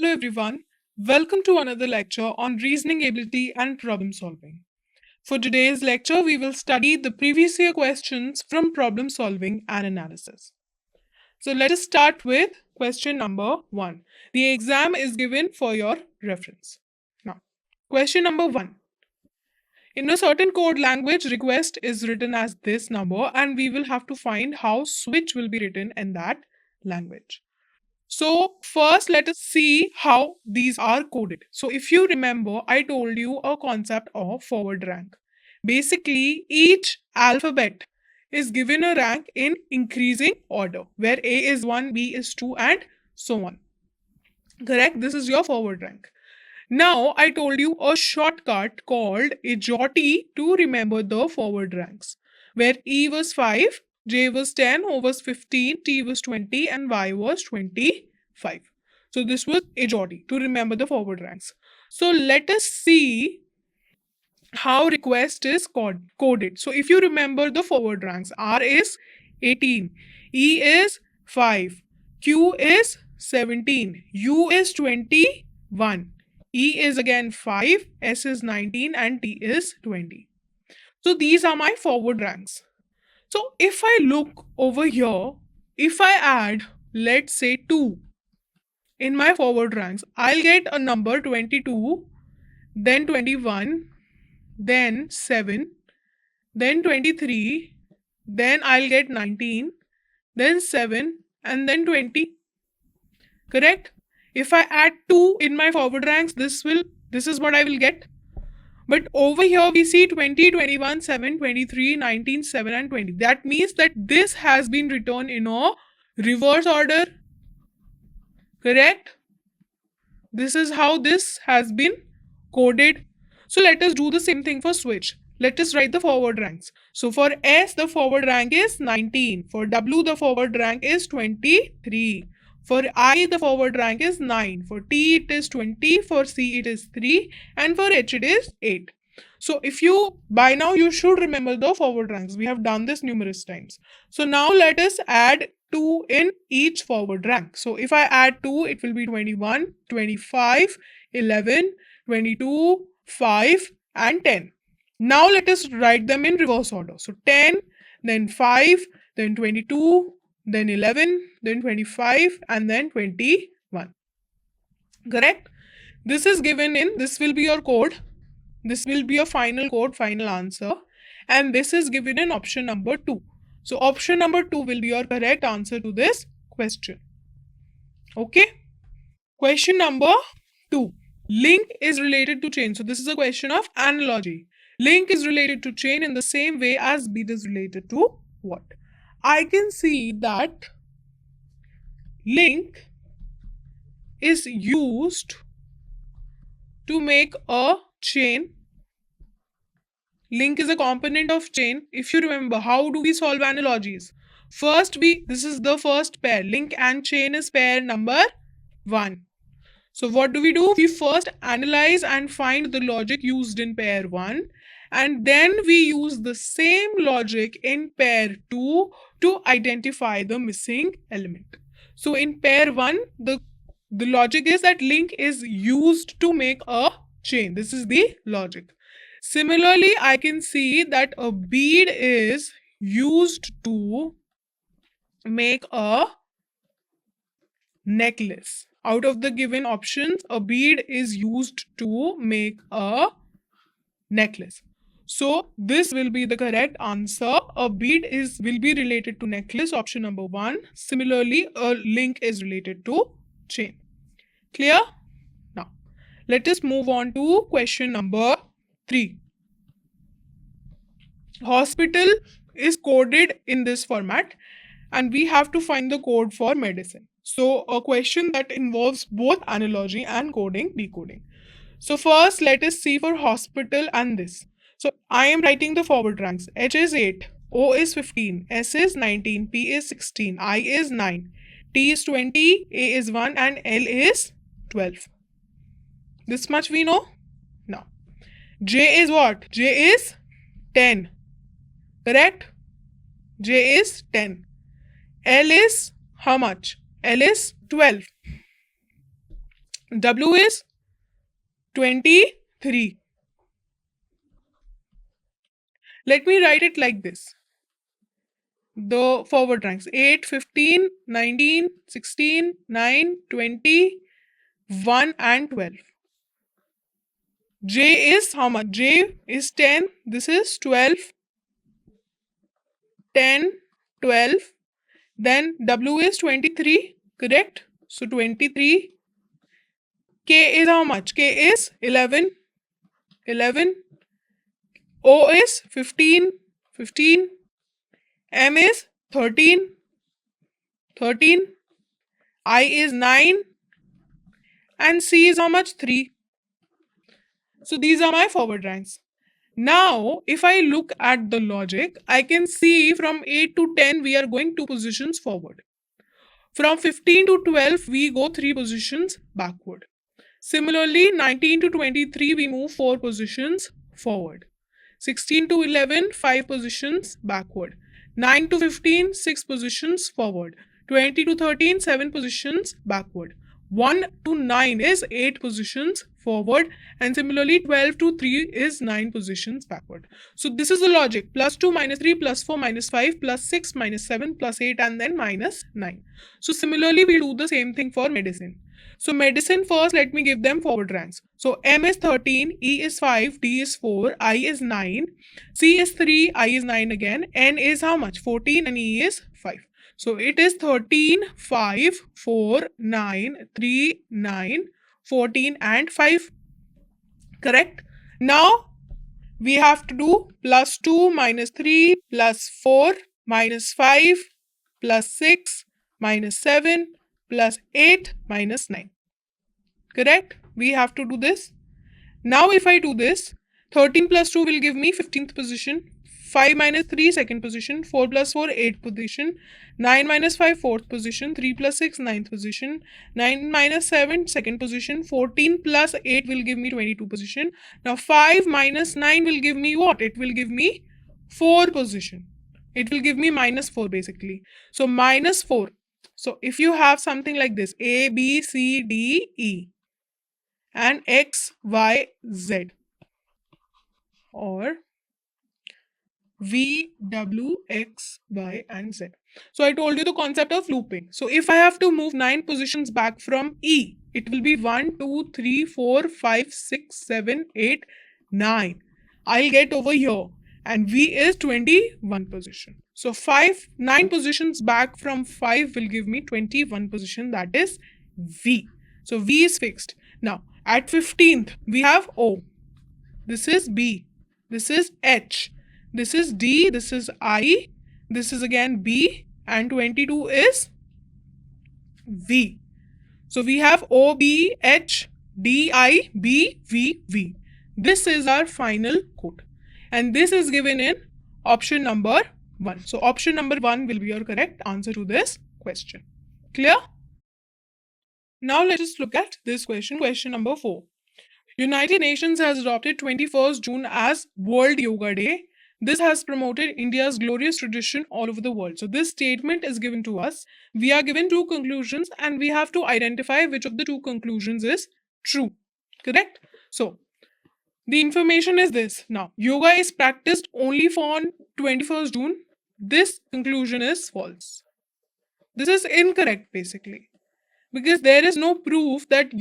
Hello, everyone. Welcome to another lecture on reasoning ability and problem solving. For today's lecture, we will study the previous year questions from problem solving and analysis. So, let us start with question number 1. The exam is given for your reference. Now, question number 1. In a certain code language, request is written as this number, and we will have to find how switch will be written in that language. So, first, let us see how these are coded. So, if you remember, I told you a concept of forward rank. Basically, each alphabet is given a rank in increasing order, where A is 1, B is 2, and so on. Correct? This is your forward rank. Now, I told you a shortcut called AJOTY to remember the forward ranks, where E was 5, J was 10, O was 15, T was 20, and Y was 25. So, this was AJOTY to remember the forward ranks. So, let us see how request is coded. So, if you remember the forward ranks, R is 18, E is 5, Q is 17, U is 21. E is again 5, S is 19, and T is 20. So these are my forward ranks. So if I look over here, if I add, let's say 2 in my forward ranks, I'll get a number 22, then 21, then 7, then 23, then I'll get 19, then 7, and then 20. Correct? If I add 2 in my forward ranks, this is what I will get. But over here we see 20, 21, 7, 23, 19, 7 and 20. That means that this has been written in a reverse order. Correct? This is how this has been coded. So let us do the same thing for switch. Let us write the forward ranks. So for S, the forward rank is 19. For W, the forward rank is 23. For I, the forward rank is 9. For T, it is 20. For C, it is 3. And for H, it is 8. So if you, by now you should remember the forward ranks. We have done this numerous times. So now let us add 2 in each forward rank. So if I add 2, it will be 21, 25, 11, 22, 5 and 10. Now let us write them in reverse order. So 10, then 5, then 22, then 11, then 25 and then 21. Correct? This is given in, this will be your code. This will be your final code, final answer. And this is given in option number 2. So option number 2 will be your correct answer to this question. Okay? Question number 2. Link is related to chain. So this is a question of analogy. Link is related to chain in the same way as bead is related to what? I can see that link is used to make a chain. Link is a component of chain. If you remember, how do we solve analogies? First, this is the first pair. Link and chain is pair number 1. So what do? We first analyze and find the logic used in pair 1, and then we use the same logic in pair 2 to identify the missing element. So in pair 1, the logic is that link is used to make a chain. This is the logic. Similarly, I can see that a bead is used to make a necklace. Out of the given options, a bead is used to make a necklace. So this will be the correct answer. A bead will be related to necklace, option number 1. Similarly, a link is related to chain. Clear? Now, let us move on to question number 3. Hospital is coded in this format and we have to find the code for medicine. So a question that involves both analogy and coding, decoding. So first, let us see for hospital and this. So I am writing the forward ranks. H is 8, O is 15, S is 19, P is 16, I is 9, T is 20, A is 1 and L is 12. This much we know? Now, J is what? J is 10. Correct? J is 10. L is how much? L is 12. W is 23. Let me write it like this. The forward ranks 8, 15, 19, 16, 9, 20, 1 and 12. J is how much? J is 10. This is 12, 10, 12. Then W is 23, correct? So 23. K is how much? K is 11, 11. O is 15, 15. M is 13, 13. I is 9. And C is how much? 3. So these are my forward ranks. Now, if I look at the logic, I can see from 8 to 10, we are going 2 positions forward. From 15 to 12, we go 3 positions backward. Similarly, 19 to 23, we move 4 positions forward. 16 to 11, 5 positions backward. 9 to 15, 6 positions forward. 20 to 13, 7 positions backward. 1 to 9 is 8 positions forward, and similarly 12 to 3 is 9 positions backward. So this is the logic: plus 2 minus 3 plus 4 minus 5 plus 6 minus 7 plus 8 and then minus 9. So similarly we do the same thing for medicine. So medicine first, let me give them forward ranks. So M is 13, E is 5, D is 4, I is 9, C is 3, I is 9 again, N is how much? 14 and E is 5. So it is 13, 5, 4, 9, 3, 9, 14 and 5. Correct? Now we have to do plus 2 minus 3 plus 4 minus 5 plus 6 minus 7 plus 8 minus 9. Correct? We have to do this. Now if I do this, 13 plus 2 will give me 15th position, 5 minus 3 second position, 4 plus 4 8th position, 9 minus 5 4th position, 3 plus 6 9th position, 9 minus 7 second position, 14 plus 8 will give me 22 position. Now 5 minus 9 will give me what? It will give me 4 position. It will give me minus 4 basically. So minus 4. So if you have something like this, A, B, C, D, E and X, Y, Z, or V, W, X, Y, and Z. So I told you the concept of looping. So if I have to move 9 positions back from E, it will be 1, 2, 3, 4, 5, 6, 7, 8, 9. I'll get over here. And V is 21 position. So 9 positions back from 5 will give me 21 position, that is V. So V is fixed. Now at 15th, we have O. This is B. This is H. This is D. This is I. This is again B. And 22 is V. So we have O, B, H, D, I, B, V, V. This is our final code. And this is given in option number 1. So option number 1 will be your correct answer to this question. Clear? Now let us look at this question, question number 4. United Nations has adopted 21st June as World Yoga Day. This has promoted India's glorious tradition all over the world. So this statement is given to us. We are given 2 conclusions and we have to identify which of the 2 conclusions is true. Correct? So the information is this. Now, yoga is practiced only for 21st June. This conclusion is false. This is incorrect basically, because there is no proof that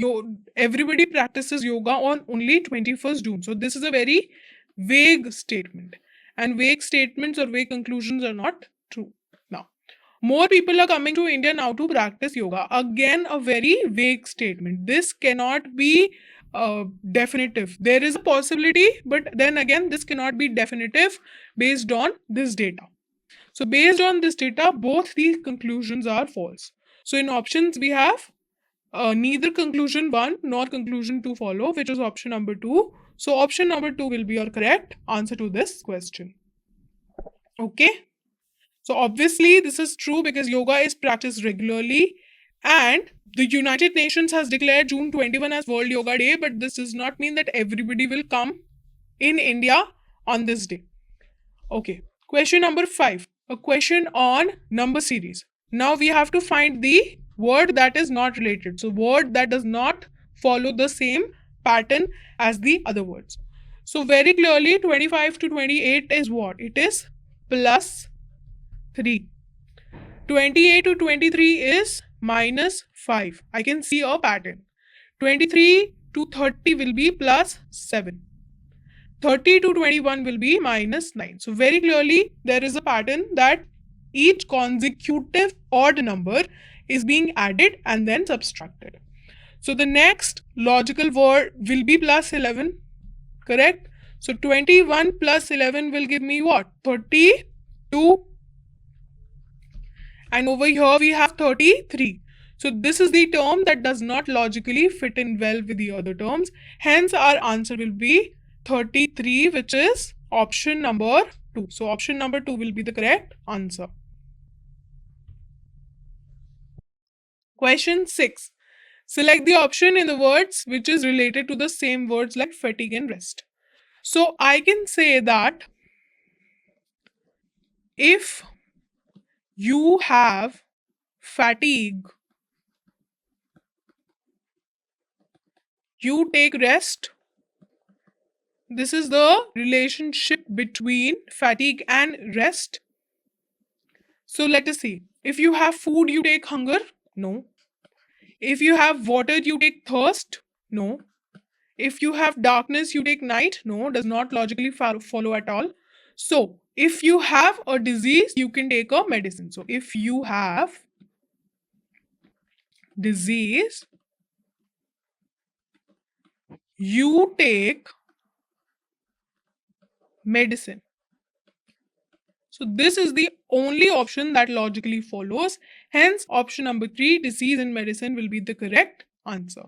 everybody practices yoga on only 21st June. So this is a very vague statement, and vague statements or vague conclusions are not true. Now, more people are coming to India now to practice yoga. Again, a very vague statement. This cannot be definitive. There is a possibility, but then again, this cannot be definitive based on this data. So based on this data, both these conclusions are false. So in options, we have neither conclusion 1 nor conclusion 2 follow, which is option number 2. So option number 2 will be your correct answer to this question. Okay. So obviously this is true because yoga is practiced regularly, and the United Nations has declared June 21 as World Yoga Day, but this does not mean that everybody will come in India on this day. Okay. Question number 5. A question on number series. Now we have to find the word that is not related. So word that does not follow the same pattern as the other words. So very clearly 25 to 28 is what? It is plus 3. 28 to 23 is minus 5. I can see a pattern. 23 to 30 will be plus 7. 30 to 21 will be minus 9. So very clearly there is a pattern that each consecutive odd number is being added and then subtracted. So the next logical word will be plus 11, correct? So 21 plus 11 will give me what? 32. And over here we have 33. So this is the term that does not logically fit in well with the other terms. Hence our answer will be 33, which is option number 2. So option number 2 will be the correct answer. Question 6. Select the option in the words which is related to the same words like fatigue and rest. So I can say that if you have fatigue, you take rest. This is the relationship between fatigue and rest. So let us see. If you have food, you take hunger? No. If you have water, you take thirst? No. If you have darkness, you take night? No, does not logically follow at all. So if you have a disease, you can take a medicine. So if you have disease, you take medicine. So this is the only option that logically follows. Hence, option number 3, disease and medicine, will be the correct answer.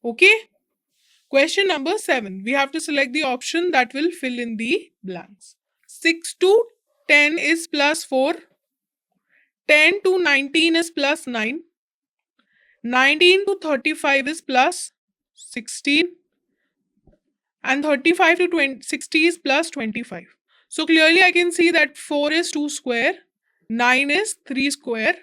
Okay. Question number 7. We have to select the option that will fill in the blanks. 6 to 10 is plus 4. 10 to 19 is plus 9. 19 to 35 is plus 16. And 35 to 60 is plus 25. So clearly I can see that 4 is 2 square, 9 is 3 square,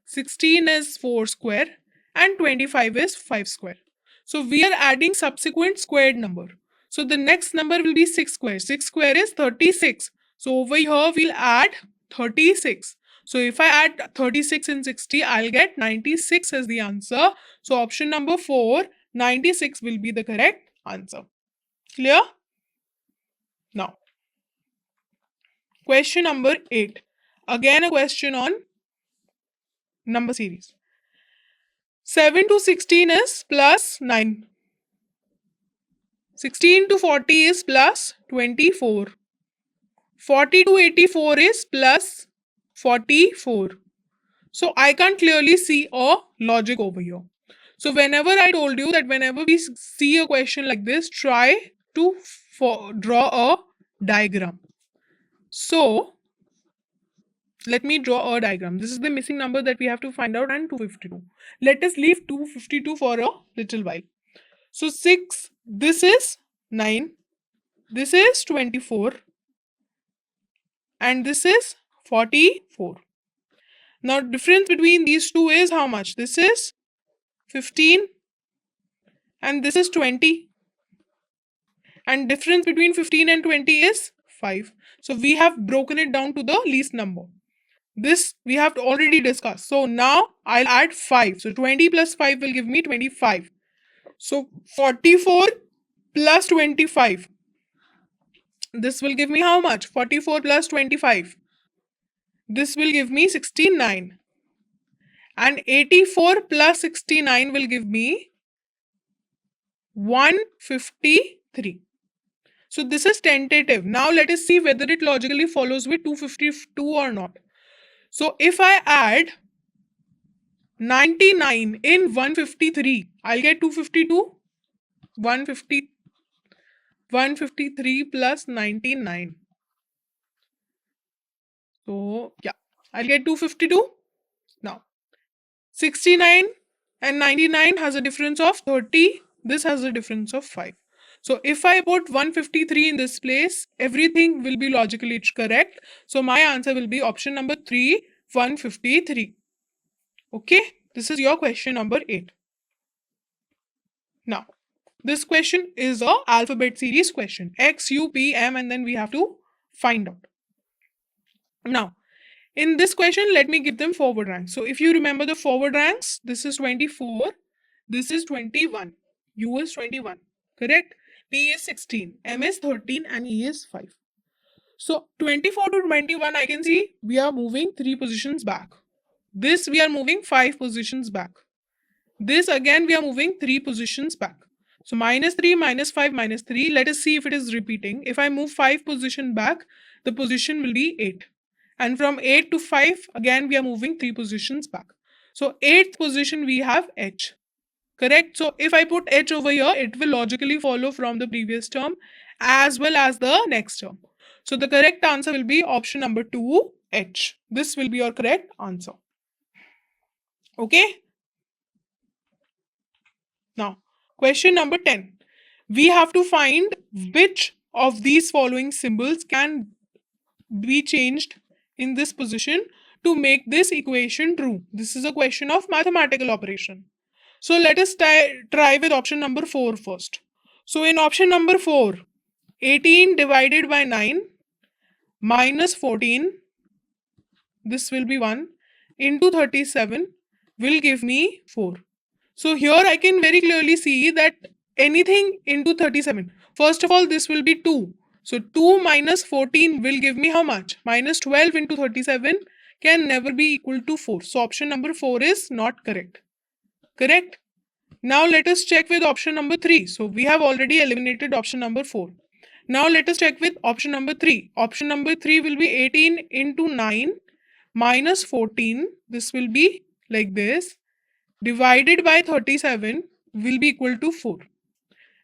16 is 4 square, and 25 is 5 square. So we are adding subsequent squared number. So the next number will be 6 square. 6 square is 36. So over here we'll add 36. So if I add 36 and 60, I'll get 96 as the answer. So option number 4, 96 will be the correct answer. Clear? Now, question number 8. Again a question on number series. 7 to 16 is plus 9. 16 to 40 is plus 24. 40 to 84 is plus 44. So I can't clearly see a logic over here. So whenever I told you that whenever we see a question like this, try to draw a diagram. So let me draw a diagram. This is the missing number that we have to find out, and 252. Let us leave 252 for a little while. So 6, this is 9, this is 24, and this is 44. Now difference between these two is how much? This is 15 and this is 20. And difference between 15 and 20 is 5. So we have broken it down to the least number. This we have already discussed. So now I'll add 5. So 20 plus 5 will give me 25. So 44 plus 25. This will give me how much? 44 plus 25. This will give me 69. And 84 plus 69 will give me 153. So this is tentative. Now let us see whether it logically follows with 252 or not. So if I add 99 in 153, I'll get 252. 153 plus 99. So yeah, I'll get 252. Now 69 and 99 has a difference of 30. This has a difference of 5. So if I put 153 in this place, everything will be logically correct. So my answer will be option number 3, 153. Okay, this is your question number 8. Now, this question is a alphabet series question. X, U, P, M, and then we have to find out. Now, in this question, let me give them forward ranks. So if you remember the forward ranks, this is 24, this is 21, U is 21, correct? P is 16, M is 13, and E is 5. So 24 to 21, I can see we are moving 3 positions back. This we are moving 5 positions back. This again we are moving 3 positions back. So -3, -5, -3. Let us see if it is repeating. If I move 5 position back, the position will be 8. And from 8 to 5, again we are moving 3 positions back. So 8th position we have H. Correct? So if I put H over here, it will logically follow from the previous term as well as the next term. So the correct answer will be option number 2, H. This will be your correct answer. Okay? Now, question number 10. We have to find which of these following symbols can be changed in this position to make this equation true. This is a question of mathematical operation. So let us try with option number 4 first. So in option number 4, 18 divided by 9 minus 14, this will be 1, into 37 will give me 4. So here I can very clearly see that anything into 37. First of all, this will be 2. So 2 minus 14 will give me how much? Minus 12 into 37 can never be equal to 4. So option number 4 is not correct. Correct? Now let us check with option number 3. So we have already eliminated option number 4. Now let us check with option number 3. Option number 3 will be 18 into 9 minus 14. This will be like this. Divided by 37 will be equal to 4.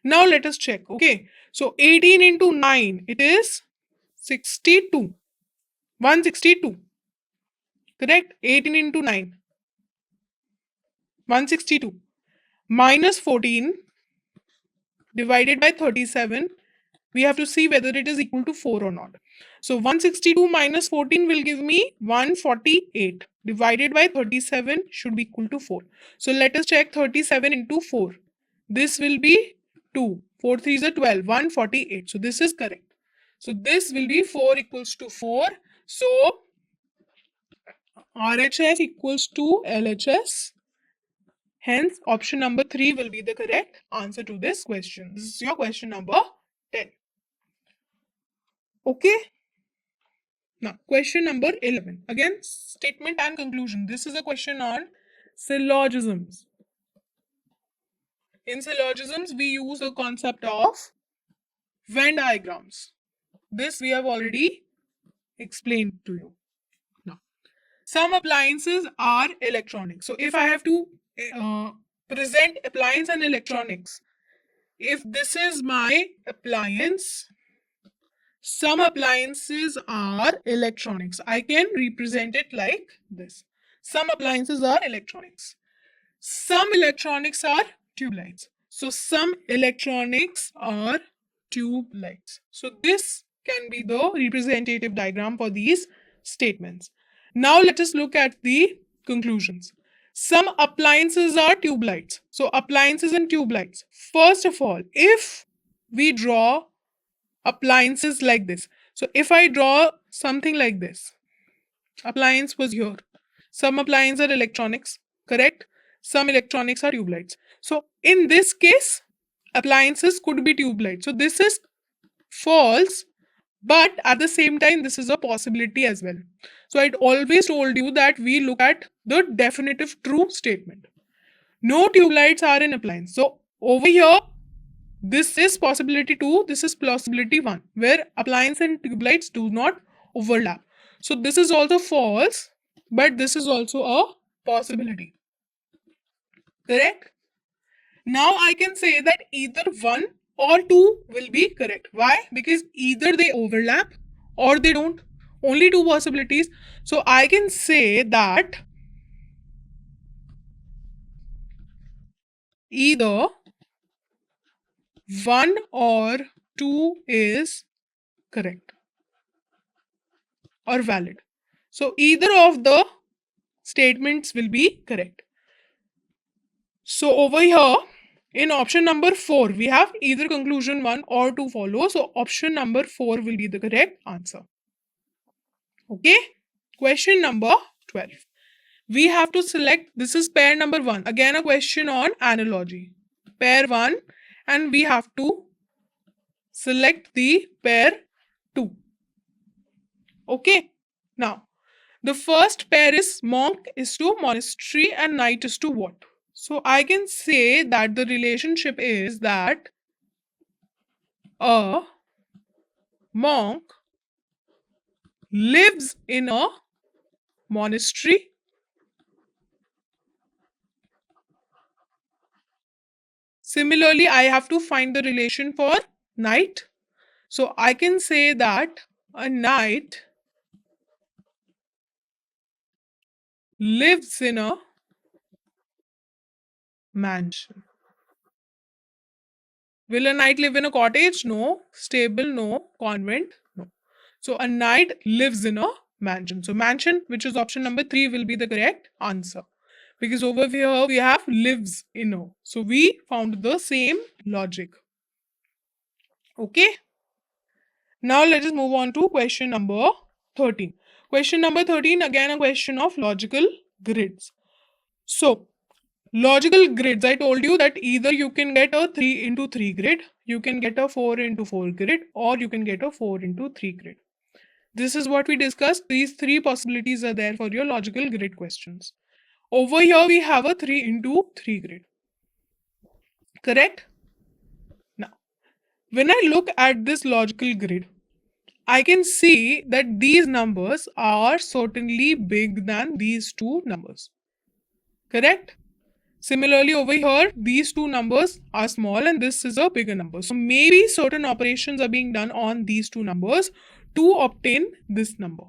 Now let us check. Okay. So 18 into 9, it is 62. 162. Correct? 18 into 9. 162. Minus 14 divided by 37. We have to see whether it is equal to 4 or not. So 162 minus 14 will give me 148. Divided by 37 should be equal to 4. So let us check 37 into 4. This will be 2. 4 3 is a 12. 148. So this is correct. So this will be 4 equals to 4. So RHS equals to LHS. Hence, option number 3 will be the correct answer to this question. This is your question number 10. Okay. Now, question number 11. Again, statement and conclusion. This is a question on syllogisms. In syllogisms, we use the concept of Venn diagrams. This we have already explained to you. Now, some appliances are electronic. So, if I have to present appliance and electronics, if this is my appliance, some appliances are electronics. I can represent it like this. Some appliances are electronics. Some electronics are tube lights. So some electronics are tube lights. So this can be the representative diagram for these statements. Now let us look at the conclusions. Some appliances are tube lights. So appliances and tube lights. First of all, if we draw appliances like this. So if I draw something like this, appliance was here. Some appliances are electronics, correct? Some electronics are tube lights. So in this case, appliances could be tube lights. So this is false, but at the same time, this is a possibility as well. So I always told you that we look at the definitive true statement. No tube lights are in appliance. So over here, this is possibility 2, this is possibility 1, where appliance and tube lights do not overlap. So this is also false, but this is also a possibility. Correct? Now I can say that either 1 or 2 will be correct. Why? Because either they overlap or they don't. Only 2 possibilities. So I can say that either 1 or 2 is correct or valid. So either of the statements will be correct. So over here, In option number 4, we have either conclusion 1 or 2 follow. So option number 4 will be the correct answer. Okay. Question number 12. We have to select, this is pair number 1. Again, a question on analogy. Pair 1, and we have to select the pair 2. Okay. Now, the first pair is monk is to monastery and knight is to what? So I can say that the relationship is that a monk lives in a monastery. Similarly, I have to find the relation for knight. So I can say that a knight lives in a mansion. Will a knight live in a cottage? No. Stable? No. Convent? No. So a knight lives in a mansion. So mansion, which is option number 3, will be the correct answer. Because over here we have lives in a. So we found the same logic. Okay. Now let us move on to question number 13. Question number 13, again a question of logical grids. So, logical grids, I told you that either you can get a 3 into 3 grid, you can get a 4 into 4 grid, or you can get a 4 into 3 grid. This is what we discussed. These 3 possibilities are there for your logical grid questions. Over here, we have a 3 into 3 grid. Correct? Now, when I look at this logical grid, I can see that these numbers are certainly big than these two numbers. Correct? Similarly, over here, these two numbers are small and this is a bigger number. So maybe certain operations are being done on these two numbers to obtain this number.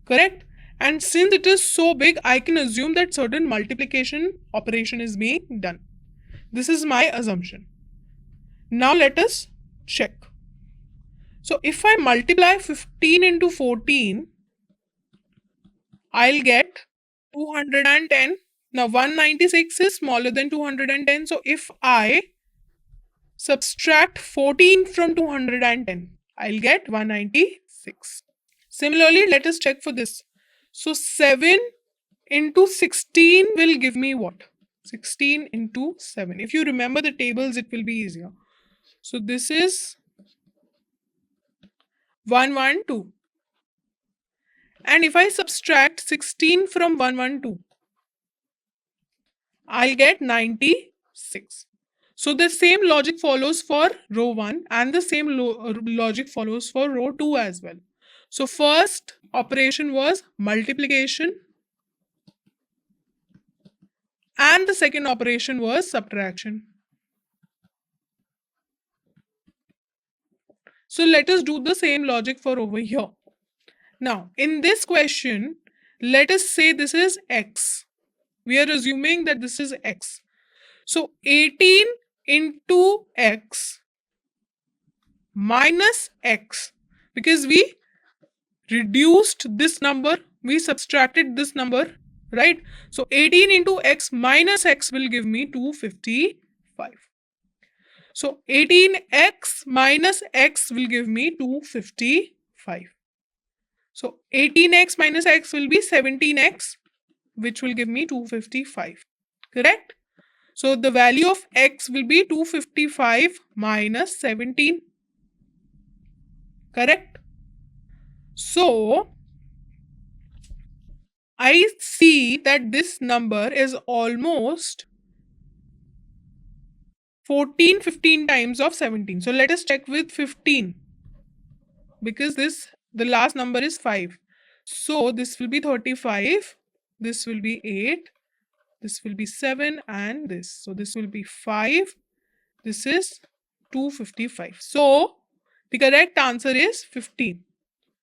Correct? And since it is so big, I can assume that certain multiplication operation is being done. This is my assumption. Now let us check. So if I multiply 15 into 14, I'll get 210. Now 196 is smaller than 210. So if I subtract 14 from 210, I'll get 196. Similarly, let us check for this. So 7 into 16 will give me what? 16 into 7. If you remember the tables, it will be easier. So this is 112. And if I subtract 16 from 112, I'll get 96. So the same logic follows for row 1 and the same logic follows for row 2 as well. So first operation was multiplication and the second operation was subtraction. So let us do the same logic for over here. Now in this question, let us say this is x. We are assuming that this is x. So 18 into x minus x, because we reduced this number, we subtracted this number, right? So 18 into x minus x will give me 255. So 18x minus x will give me 255. So 18x minus x will be 17x, which will give me 255. Correct? So the value of x will be 255 minus 17. Correct? So I see that this number is almost 14, 15 times of 17. So let us check with 15, because the last number is 5. So this will be 35, this will be 8, this will be 7, and this. So this will be 5, this is 255. So the correct answer is 15.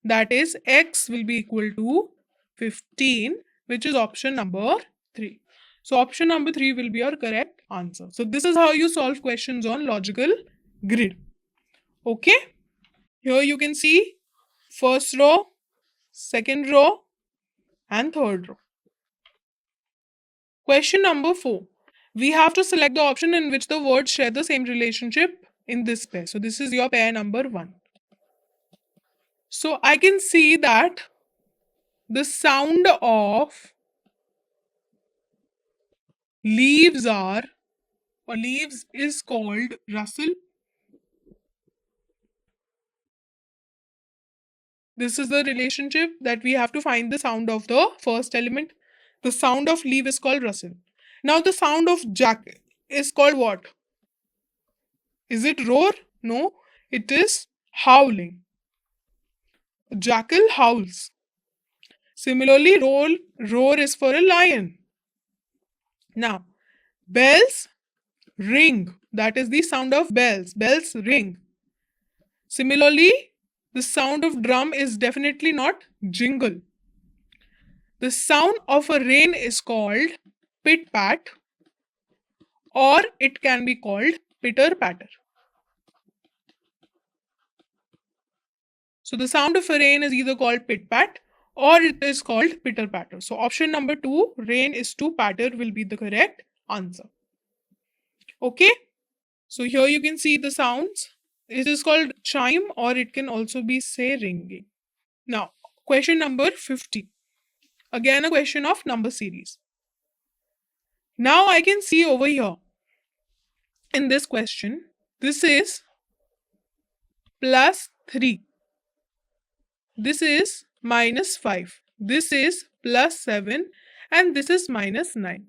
That is, x will be equal to 15, which is option number 3. So option number 3 will be your correct answer. So this is how you solve questions on logical grid. Okay. Here you can see first row, second row, and third row. Question number 4. We have to select the option in which the words share the same relationship in this pair. So this is your pair number 1. So I can see that the sound of leaves is called rustle. This is the relationship that we have to find the sound of the first element. The sound of leaf is called rustle. Now the sound of jack is called what? Is it roar? No, it is howling. Jackal howls. Similarly, roar is for a lion. Now, bells ring. That is the sound of bells. Bells ring. Similarly, the sound of drum is definitely not jingle. The sound of a rain is called pit pat, or it can be called pitter patter. So the sound of a rain is either called pit pat or it is called pitter patter. So option number 2, rain is to patter, will be the correct answer. Okay. So here you can see the sounds. It is called chime, or it can also be say ringing. Now, question number 50. Again, a question of number series. Now I can see over here in this question, this is plus 3. This is minus 5. This is plus 7. And this is minus 9.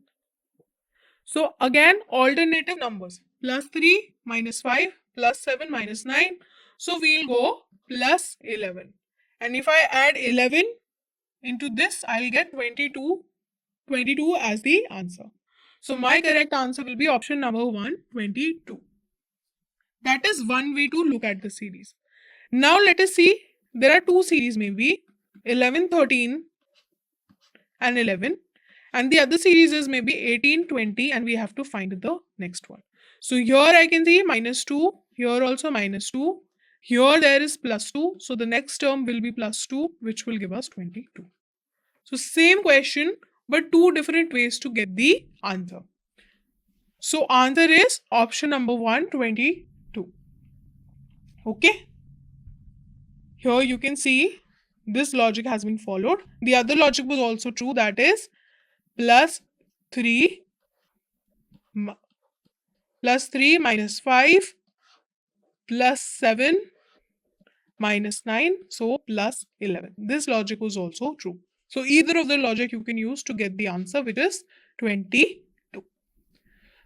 So again, alternative numbers. Plus 3, minus 5, plus 7, minus 9. So we'll go plus 11. And if I add 11 into this, I'll get 22. 22 as the answer. So my correct answer will be option number 1, 22. That is one way to look at the series. Now let us see, there are two series maybe, 11, 13 and 11. And the other series is maybe 18, 20, and we have to find the next one. So here I can see minus 2, here also minus 2, here there is plus 2. So the next term will be plus 2, which will give us 22. So same question, but two different ways to get the answer. So answer is option number 1, 22. Okay. Here you can see this logic has been followed. The other logic was also true, that is plus 3 minus 5 plus 7 minus 9, so plus 11. This logic was also true. So either of the logic you can use to get the answer, which is 22.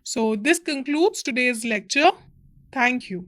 So this concludes today's lecture. Thank you.